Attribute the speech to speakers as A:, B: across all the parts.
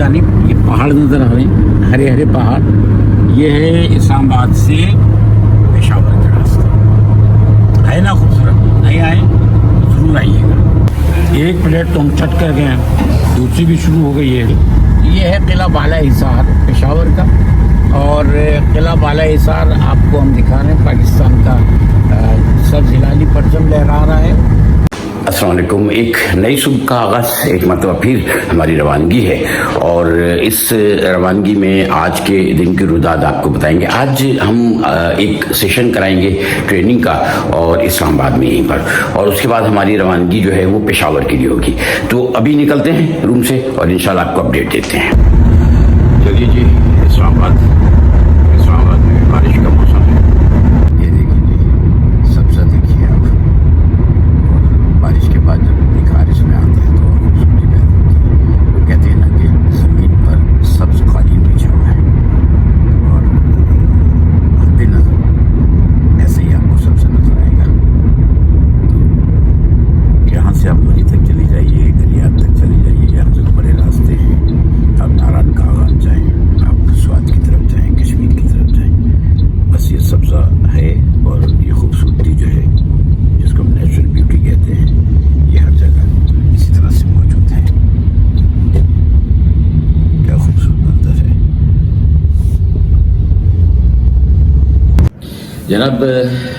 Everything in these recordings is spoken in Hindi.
A: नहीं, ये पहाड़ नज़र आ रहे हैं, हरे हरे पहाड़। ये है इस्लामाबाद से पेशावर का रास्ता। है ना खूबसूरत? नहीं आए तो ज़रूर आइएगा। एक प्लेट तो हम चट कर गए हैं, दूसरी भी शुरू हो गई है। ये है किला बाला हिसार पेशावर का, और किला बाला हिसार आपको हम दिखा रहे हैं। पाकिस्तान का सब्ज़ हिलाली परचम लहरा रहा है।
B: अस्सलाम वालेकुम। एक नई सुबह का आगाज़ एक मरतबा फिर हमारी रवानगी है, और इस रवानगी में आज के दिन की रुदाद आपको बताएंगे। आज हम एक सेशन कराएंगे ट्रेनिंग का, और इस्लामाबाद में यहीं पर, और उसके बाद हमारी रवानगी जो है वो पेशावर के लिए होगी। तो अभी निकलते हैं रूम से और इंशाल्लाह आपको अपडेट देते हैं। चलिए जी, इस्लामाबाद में बारिश का मौसम है। ये देखिए जी, सबसे देखिए आप, बारिश के बाद जब बारिश में आते हैं तो और खूबसूरती पैदा होती है। वो कहते हैं ना कि ज़मीन पर सब्ज़ कालीन बिछा हुआ है, और बेनज़र ऐसे ही आपको सबसे नज़र आएगा। तो यहाँ से आप मरी तक चली जाइए, गलियात तक चली जाइए, यहाँ से बड़े रास्ते हैं। आप नारायण का आगाज जाएँ, आप स्वाद की तरफ जाएँ, कश्मीर की तरफ जाएँ, बस ये सब्ज़ा है। और ये खूबसूरती जो है, जिसको हम नेचुरल ब्यूटी कहते हैं, ये हर जगह इसी तरह से मौजूद है। क्या खूबसूरत मंजर है जनाब।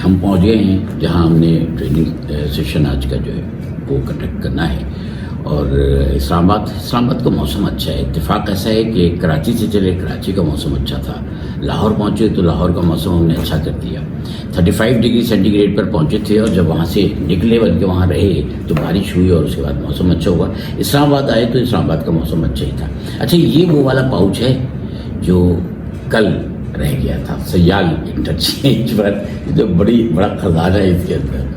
B: हम पहुंच गए हैं जहां हमने ट्रेनिंग सेशन आज का जो है वो कंडक्ट करना है। और इस्लामाबाद का मौसम अच्छा है। इत्तेफाक ऐसा है कि कराची से चले, कराची का मौसम अच्छा था। लाहौर पहुंचे तो लाहौर का मौसम हमने अच्छा कर दिया। 35 डिग्री सेंटीग्रेड पर पहुंचे थे, और जब वहां से निकले बल्कि वहां रहे तो बारिश हुई, और उसके बाद मौसम अच्छा हुआ। इस्लामाबाद आए तो इस्लामाबाद का मौसम अच्छा ही था। अच्छा, ये वो वाला पाउच है जो कल रह गया था सयाल इंटरचेंज पर, जो बड़ा खजाना है इसके अंदर,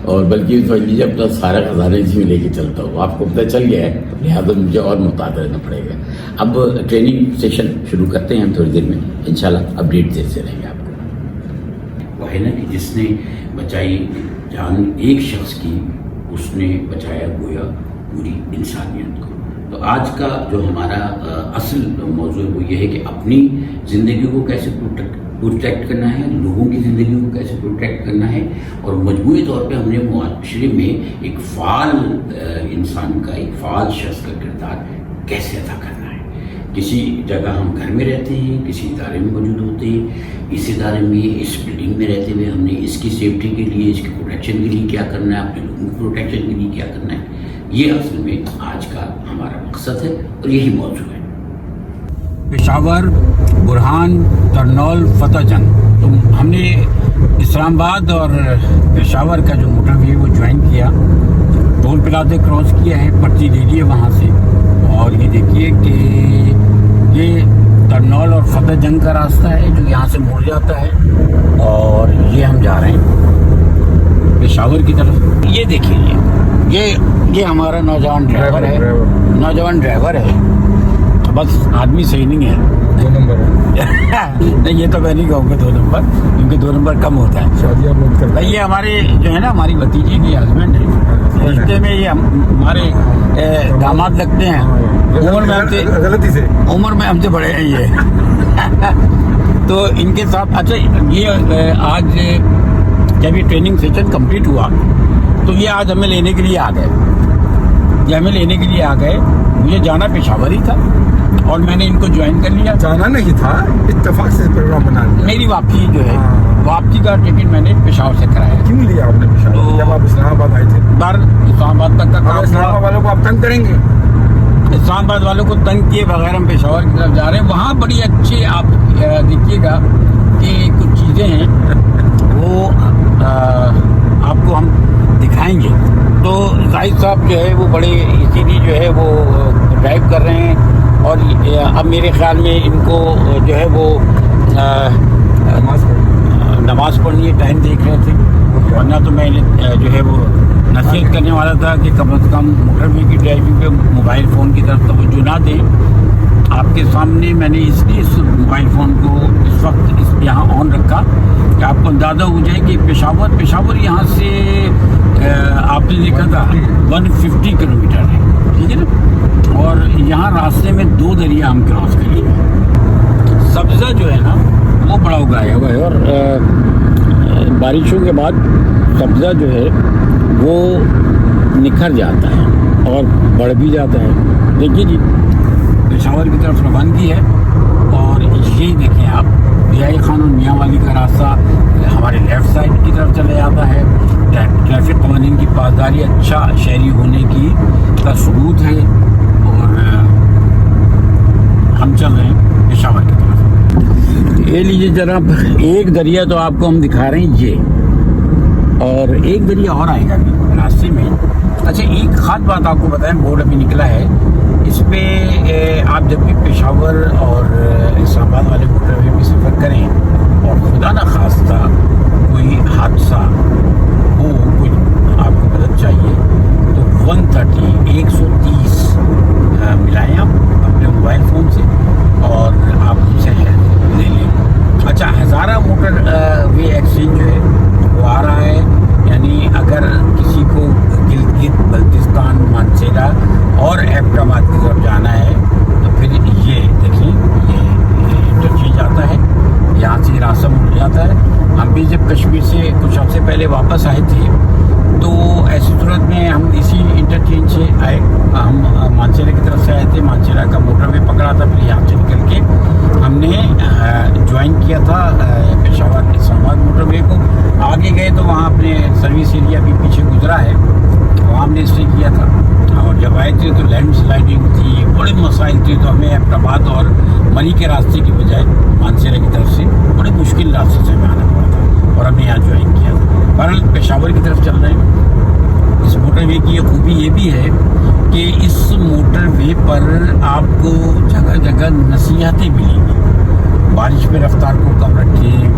B: और बल्कि समझ लीजिए अपना सारा खजाना इसी में लेके चलता हूँ। आपको पता चल गया है, लिहाजा मुझे और मुताद रहना पड़ेगा। अब ट्रेनिंग सेशन शुरू करते हैं हम थोड़ी देर में, इंशाल्लाह अपडेट देते रहेंगे आपको। वो है ना कि जिसने बचाई जान एक शख्स की, उसने बचाया गोया पूरी इंसानियत को। तो आज का जो हमारा असल मौजू है वो ये है कि अपनी ज़िंदगी को कैसे प्रोटेक्ट करना है, लोगों की ज़िंदगी को कैसे प्रोटेक्ट करना है, और मजबूरी तौर पे हमने मुआशरे में एक फ़ाल इंसान का, एक फ़ाल शख्स का किरदार कैसे अदा करना है। किसी जगह हम घर में रहते हैं, किसी इदारे में मौजूद होते हैं, इस इदारे में, इस बिल्डिंग में रहते हुए हमने इसकी सेफ्टी के लिए, इसकी प्रोटेक्शन के लिए क्या करना है, अपने लोगों की प्रोटेक्शन के लिए क्या करना है, ये असल में आज का हमारा मकसद है और यही मौजू है। पेशावर, बुरहान, तरनौल, फतेह जंग, तो हमने इस्लामाबाद और पेशावर का जो मोटरवे वो ज्वाइन किया, टोल प्लाजा क्रॉस किया है, पर्ची ले ली है वहाँ से। और ये देखिए कि ये तरनौल और फतेह जंग का रास्ता है जो यहाँ से मुड़ जाता है, और ये हम जा रहे हैं पेशावर की तरफ। ये देखिए, ये हमारा नौजवान ड्राइवर है, बस आदमी सही नहीं है,
C: 2 नंबर है।
A: नहीं, ये तो मैं नहीं कहूँगा 2 नंबर, क्योंकि 2 नंबर कम होता है।
C: शादियाँ बहुत करते हैं।
A: ये हमारे जो है ना, हमारी भतीजी की हस्बैंड है, रिश्ते में ये हमारे दामाद लगते हैं। उम्र में हमसे बड़े हैं ये। तो इनके साथ अच्छा, ये आज जब ये ट्रेनिंग सेशन कंप्लीट हुआ तो ये आज हमें लेने के लिए आ गए। मुझे जाना पेशावर ही था, और मैंने इनको ज्वाइन कर लिया।
C: जाना नहीं था, इत्तेफाक से प्रोग्राम बना लिया।
A: मेरी वापसी जो है, वापसी का टिकट मैंने पेशावर से कराया।
C: क्यों लिया आपने पेशावर?
A: तो
C: जब आप इस्लामाबाद आए थे।
A: इस्लामाबाद तक का काम,
C: इस्लामाबाद वालों को आप तंग करेंगे।
A: इस्लामाबाद वालों को तंग किए बगैर हम पेशावर की तरफ जा रहे हैं। वहाँ बड़ी अच्छी आप देखिएगा कि कुछ चीज़ें हैं वो आपको हम दिखाएंगे। तो जाहिद साहब जो है वो बड़े इसीलिए जो है वो ड्राइव कर रहे हैं, और अब मेरे ख्याल में इनको जो है वो नमाज पढ़नी है, टाइम देख रहे थे, वरना तो मैं जो है वो नसीहत करने वाला था कि कम से कम मोटरवे की ड्राइविंग पे मोबाइल फ़ोन की तरफ तवज्जो ना दें। आपके सामने मैंने इसलिए इस मोबाइल फ़ोन को इस वक्त यहाँ ऑन रखा कि आपको अंदाज़ा हो जाए कि पेशावर यहाँ से आपने देखा था 150 किलोमीटर है, ठीक है ना। और यहाँ यहाँ रास्ते में 2 दरिया हम क्रॉस करेंगे। सब्जा जो है ना वो बड़ा उगाया हुआ है, और बारिशों के बाद सब्जा जो है वो निखर जाता है और बढ़ भी जाता है। देखिए जी, पेशावर की तरफ रवानगी है, और यही देखें आप, बिहाई खान और मियाँ वाली का रास्ता हमारे लेफ़्ट साइड की तरफ चले जाता है। ट्रैफिक कवानीन की पासदारी अच्छा शहरी होने की का सबूत है, और हम चल रहे हैं पेशावर की तरफ। ये लीजिए जनाब, एक दरिया तो आपको हम दिखा रहे हैं ये, और एक दरिया और आएगा अभी रास्ते में। अच्छा, एक खास बात आपको बताएं, बोर्ड अभी निकला है इस पे, आप जब भी पेशावर और इस्लामाबाद वाले मोटरवे में सफ़र करें और खुदा न खास्ता कोई हादसा हो, कोई आपको मदद चाहिए, तो 130 मिलाएं आप अपने मोबाइल फ़ोन से और आप उनसे हेल्प ले लें। अच्छा, हज़ारा मोटर वे एक्सचेंज जो है वो आ रहा है, यानी अगर किसी को गिलगित बल्तिस्तान, मानसेरा और एबटाबाद की तरफ जाना है तो फिर ये देखिए, ये इंटरचेंज आता है, यहाँ से रास्ता मुड़ जाता है। हम भी जब कश्मीर से कुछ हफ्ते पहले वापस आए थे तो ऐसी सूरत में हम इसी इंटरचेंज से आए। हम मानसेरा की तरफ से आए थे, मानसेरा का मोटरवे पकड़ा था, फिर यहाँ से निकल के हमने ज्वाइन किया था पेशावर इस्लामाबाद मोटरवे को। आगे गए तो वहाँ अपने सर्विस एरिया भी पीछे गुजरा है, वहाँ हमने स्टे किया था। और जब आए थे तो लैंड स्लाइडिंग थी, बड़े मसाइल थे, तो हमें एबटाबाद और मरी के रास्ते की बजाय मानसेरा की तरफ से बड़े मुश्किल रास्ते से हमें आना पड़ा था, और हमने यहाँ ज्वाइन किया था। बहरहाल पेशावर की तरफ चल रहे हैं। इस मोटरवे की ये खूबी ये भी है कि इस मोटरवे पर आपको जगह जगह नसीहतें मिलेंगी। बारिश में रफ्तार को कम रखें,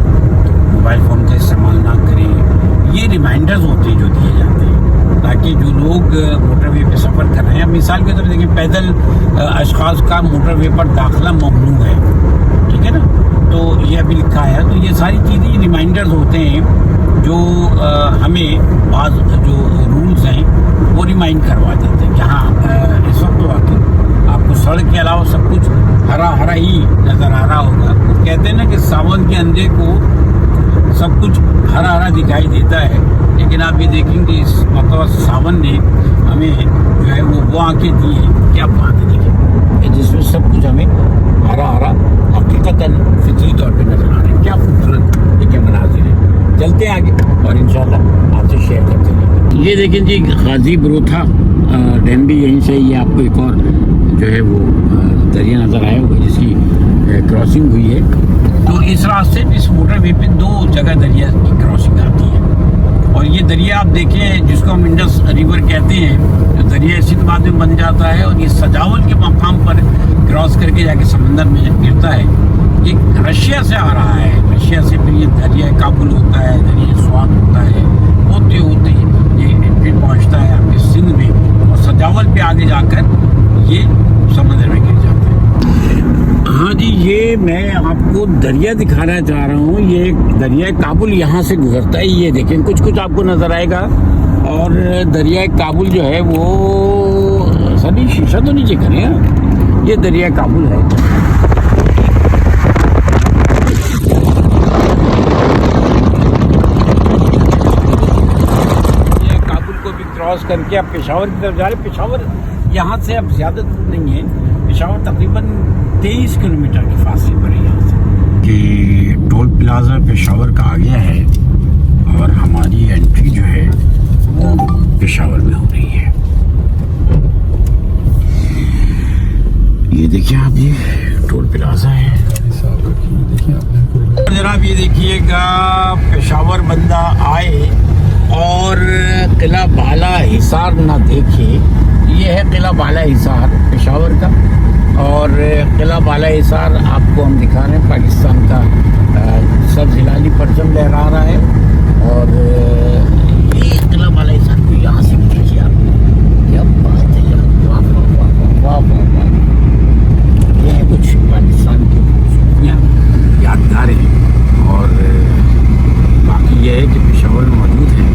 A: मोबाइल फ़ोन का इस्तेमाल ना करें, ये रिमाइंडर्स होते हैं जो दिए जाते हैं, ताकि जो लोग मोटरवे पे सफ़र कर रहे हैं, मिसाल के तौर पर देखिए, पैदल अशखास का मोटरवे पर दाखिला ममनू है, ठीक है ना, तो ये अभी लिखा है। तो ये सारी चीज़ें रिमाइंडर्स होते हैं जो हमें बाज़ जो रूल्स हैं वो रिमाइंड करवा देते हैं कि हाँ, इस वक्त तो वाकई आपको सड़क के अलावा सब कुछ हरा हरा ही नज़र आ रहा होगा। वो कहते हैं ना कि सावन के अंधे को सब कुछ हरा हरा दिखाई देता है, लेकिन आप ये देखेंगे इस मतलब सावन ने हमें जो है वो आंखें दी है। क्या बात है, देखिए, जिसमें सब कुछ हमें हरा हरा हकीकतन फितरी तौर पे नजर आ रहा है। क्या खूबसूरत ये क्या मनाजिर है। चलते हैं आगे और इंशाल्लाह आपसे शेयर करते हैं। ये देखें जी, गाजी बरोथा डैम भी यहीं से, ये आपको एक और जो है वो दरिया नज़र आया होगा जिसकी क्रॉसिंग हुई है। तो इस रास्ते इस मोटरवे पे 2 जगह दरिया की क्रॉसिंग आती है, और ये दरिया आप देखें जिसको हम इंडस रिवर कहते हैं, तो दरिया इस्लामाबाद में बन जाता है और ये सजावल के मकाम पर क्रॉस करके जाके समंदर में गिरता है। ये रशिया से आ रहा है, रशिया से फिर ये दरिया काबुल होता है, दरिया स्वात होता है, होते होते ये फिर पहुँचता है आपके सिंध में, और सजावल पे आगे जाकर ये समंदर में गिर जाता है। हाँ जी, ये मैं आपको दरिया दिखाना चाह रहा हूँ। ये दरिया काबुल यहाँ से गुजरता है, ये देखें, कुछ कुछ आपको नज़र आएगा। और दरिया काबुल जो है वो सभी शीशा तो नीचे करें, ये दरिया काबुल है। ये काबुल को भी क्रॉस करके आप पेशावर की तरफ जा रहे हैं। पेशावर यहाँ से अब ज़्यादा दूर नहीं है, पेशावर तकरीबन 23 किलोमीटर के फासले पर है यहाँ से। कि टोल प्लाजा पेशावर का आ गया है और हमारी एंट्री जो है वो पेशावर में हो रही है। ये देखिए आप, ये टोल प्लाजा है। जनाब ये देखिएगा, पेशावर बंदा आए और किला बाला हिसार ना देखे। ये है किला बाला हिसार पेशावर का, और किला बाला हिसार आपको हम दिखा रहे हैं, पाकिस्तान का सब्ज़ हिलाली परचम लहरा रहा है। और ये किला बाला हिसार को यहाँ से देखिए आप, क्या बात है यार, वाह वाह वाह वाह वाह वाह। ये है कुछ पाकिस्तान की खूबियाँ, यादगारें, और बाकी ये है कि पेशावर में मौजूद है।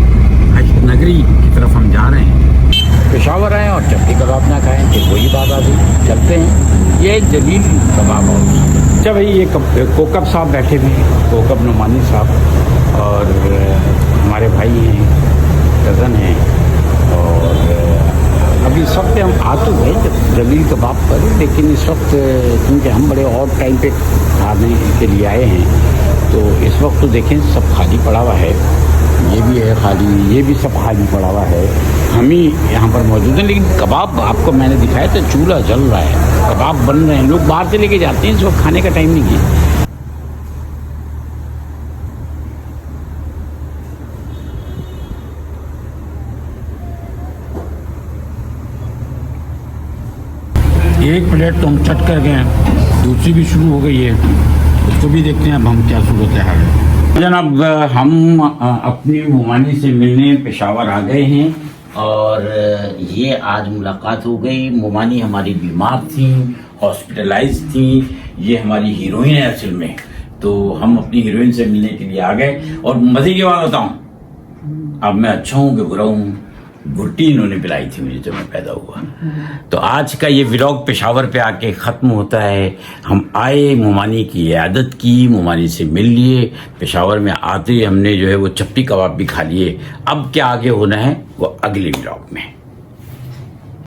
A: हज नगरी की तरफ हम जा रहे हैं, पेशावर आए और चपटी कबाब ना खाएं, फिर वही बात आ गई। चलते हैं। ये जलील कबाब हाउस। अच्छा भाई, ये कोकब साहब बैठे हुए हैं, कोकब नुमानी साहब, और हमारे भाई हैं, कज़न हैं। और अभी इस वक्त हम आ तो गए जब जलील कबाब पर, लेकिन इस वक्त क्योंकि हम बड़े और टाइम पे खाने के लिए आए हैं, तो इस वक्त तो देखें सब खाली पड़ा हुआ है। ये भी है खाली, ये भी सब खाली पड़ा हुआ है। हम ही यहाँ पर मौजूद हैं, लेकिन कबाब आपको मैंने दिखाया था, चूल्हा जल रहा है, कबाब बन रहे हैं, लोग बाहर से लेके जाते हैं। इस वक्त खाने का टाइम नहीं है। एक प्लेट तो हम चट कर गए हैं, दूसरी भी शुरू हो गई है, उसको भी देखते हैं अब हम क्या सूरत हाल है। जनाब, हम अपनी मोमानी से मिलने पेशावर आ गए हैं और ये आज मुलाकात हो गई। मोमानी हमारी बीमार थी, हॉस्पिटलाइज थी। ये हमारी हीरोइन है असल में, तो हम अपनी हीरोइन से मिलने के लिए आ गए। और मजे की बात बताऊं, अब मैं अच्छा हूं कि बुरा हूं, गुट्टी इन्होंने पिलाई थी मुझे जब मैं पैदा हुआ। तो आज का ये व्लॉग पेशावर पे आके ख़त्म होता है। हम आए, मोमानी की इयादत की, मोमानी से मिल लिए। पेशावर में आते ही हमने जो है वो चप्पी कबाब भी खा लिए। अब क्या आगे होना है वो अगले व्लॉग में।